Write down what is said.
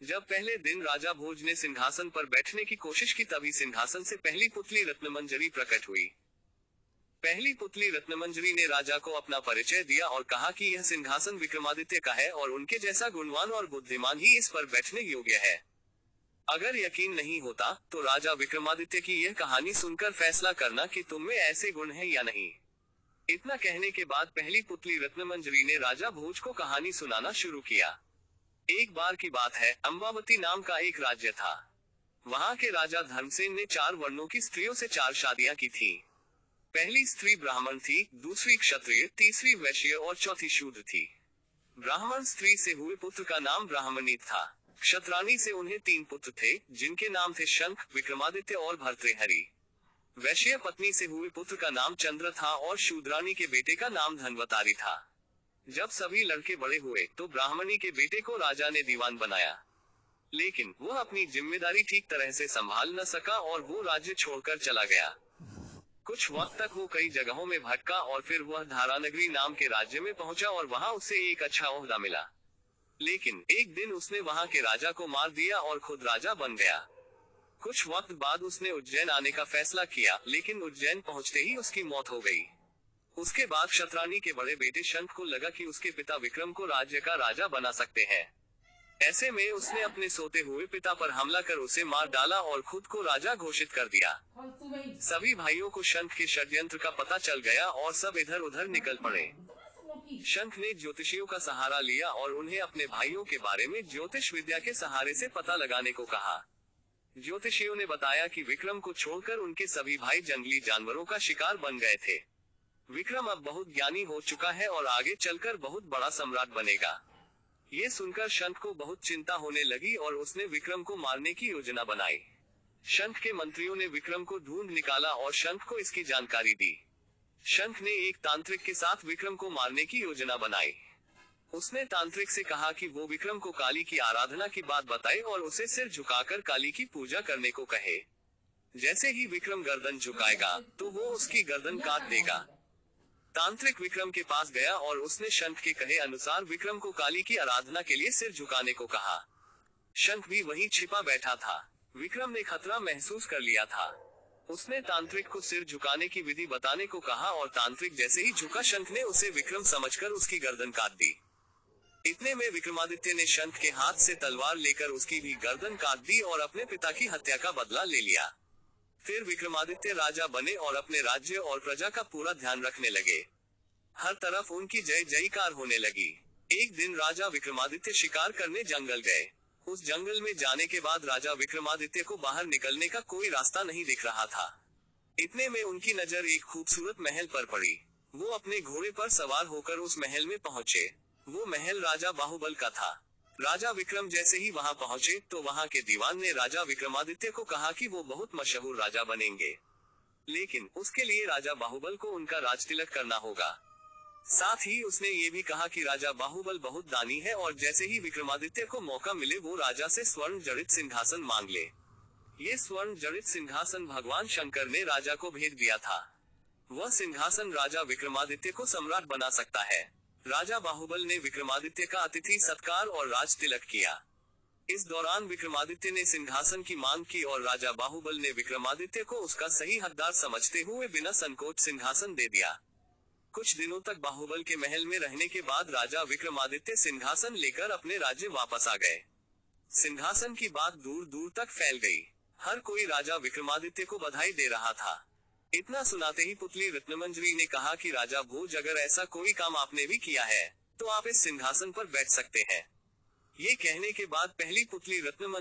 जब पहले दिन राजा भोज ने सिंहासन पर बैठने की कोशिश की तभी सिंहासन से पहली पुतली रत्नमंजरी प्रकट हुई। पहली पुतली रत्नमंजरी ने राजा को अपना परिचय दिया और कहा कि यह सिंहासन विक्रमादित्य का है और उनके जैसा गुणवान और बुद्धिमान ही इस पर बैठने योग्य है। अगर यकीन नहीं होता तो राजा विक्रमादित्य की यह कहानी सुनकर फैसला करना कि तुम में ऐसे गुण हैं या नहीं। इतना कहने के बाद पहली पुतली रत्नमंजरी ने राजा भोज को कहानी सुनाना शुरू किया। एक बार की बात है, अंबावती नाम का एक राज्य था। वहाँ के राजा धर्मसेन ने 4 वर्णों की स्त्रियों से 4 शादियां की थी। पहली स्त्री ब्राह्मण थी, दूसरी क्षत्रिय, तीसरी वैश्य और चौथी शूद्र थी। ब्राह्मण स्त्री से हुए पुत्र का नाम ब्राह्मणी था। क्षत्राणी से उन्हें 3 पुत्र थे, जिनके नाम थे शंख, विक्रमादित्य और भर्तृहरि। वैश्य पत्नी से हुए पुत्र का नाम चंद्र था और शूद्राणी के बेटे का नाम धन्वतारी था। जब सभी लड़के बड़े हुए तो ब्राह्मणी के बेटे को राजा ने दीवान बनाया, लेकिन वह अपनी जिम्मेदारी ठीक तरह से संभाल न सका और वो राज्य छोड़कर चला गया। कुछ वक्त तक वो कई जगहों में भटका और फिर वह धारानगरी नाम के राज्य में पहुंचा और वहां उसे एक अच्छा ओहदा मिला। लेकिन एक दिन उसने वहां के राजा को मार दिया और खुद राजा बन गया। कुछ वक्त बाद उसने उज्जैन आने का फैसला किया, लेकिन उज्जैन पहुंचते ही उसकी मौत हो गई। उसके बाद क्षत्राणी के बड़े बेटे शंख को लगा कि उसके पिता विक्रम को राज्य का राजा बना सकते हैं। ऐसे में उसने अपने सोते हुए पिता पर हमला कर उसे मार डाला और खुद को राजा घोषित कर दिया। सभी भाइयों को शंख के षड्यंत्र का पता चल गया और सब इधर उधर निकल पड़े। शंख ने ज्योतिषियों का सहारा लिया और उन्हें अपने भाइयों के बारे में ज्योतिष विद्या के सहारे से पता लगाने को कहा। ज्योतिषियों ने बताया कि विक्रम को छोड़कर उनके सभी भाई जंगली जानवरों का शिकार बन गए थे। विक्रम अब बहुत ज्ञानी हो चुका है और आगे चलकर बहुत बड़ा सम्राट बनेगा। ये सुनकर शंख को बहुत चिंता होने लगी और उसने विक्रम को मारने की योजना बनाई। शंख के मंत्रियों ने विक्रम को ढूंढ निकाला और शंख को इसकी जानकारी दी। शंख ने एक तांत्रिक के साथ विक्रम को मारने की योजना बनाई। उसने तांत्रिक से कहा कि वो विक्रम को काली की आराधना की बात बताए और उसे सिर झुकाकर काली की पूजा करने को कहे। जैसे ही विक्रम गर्दन झुकाएगा तो वो उसकी गर्दन काट देगा। तांत्रिक विक्रम के पास गया और उसने शंख के कहे अनुसार विक्रम को काली की आराधना के लिए सिर झुकाने को कहा। शंख भी वहीं छिपा बैठा था। विक्रम ने खतरा महसूस कर लिया था। उसने तांत्रिक को सिर झुकाने की विधि बताने को कहा और तांत्रिक जैसे ही झुका शंख ने उसे विक्रम समझकर उसकी गर्दन काट दी। इतने में विक्रमादित्य ने शंख के हाथ से तलवार लेकर उसकी भी गर्दन काट दी और अपने पिता की हत्या का बदला ले लिया। फिर विक्रमादित्य राजा बने और अपने राज्य और प्रजा का पूरा ध्यान रखने लगे। हर तरफ उनकी जय जयकार होने लगी। एक दिन राजा विक्रमादित्य शिकार करने जंगल गए। उस जंगल में जाने के बाद राजा विक्रमादित्य को बाहर निकलने का कोई रास्ता नहीं दिख रहा था। इतने में उनकी नजर एक खूबसूरत महल पर पड़ी। वो अपने घोड़े पर सवार होकर उस महल में पहुंचे। वो महल राजा बाहुबल का था। राजा विक्रम जैसे ही वहां पहुंचे तो वहां के दीवान ने राजा विक्रमादित्य को कहा कि वो बहुत मशहूर राजा बनेंगे, लेकिन उसके लिए राजा बाहुबल को उनका राजतिलक करना होगा। साथ ही उसने ये भी कहा कि राजा बाहुबल बहुत दानी है और जैसे ही विक्रमादित्य को मौका मिले वो राजा से स्वर्ण जड़ित सिंहासन मांग ले। ये स्वर्ण जड़ित सिंहासन भगवान शंकर ने राजा को भेज दिया था। वह सिंहासन राजा विक्रमादित्य को सम्राट बना सकता है। राजा बाहुबल ने विक्रमादित्य का अतिथि सत्कार और राज तिलक किया। इस दौरान विक्रमादित्य ने सिंहासन की मांग की और राजा बाहुबल ने विक्रमादित्य को उसका सही हकदार समझते हुए बिना संकोच सिंहासन दे दिया। कुछ दिनों तक बाहुबल के महल में रहने के बाद राजा विक्रमादित्य सिंहासन लेकर अपने राज्य वापस आ गए। सिंहासन की बात दूर दूर तक फैल गई। हर कोई राजा विक्रमादित्य को बधाई दे रहा था। इतना सुनाते ही पुतली रत्नमंजरी ने कहा कि राजा भोज, अगर ऐसा कोई काम आपने भी किया है तो आप इस सिंहासन पर बैठ सकते हैं। ये कहने के बाद पहली पुतली रत्नमंजरी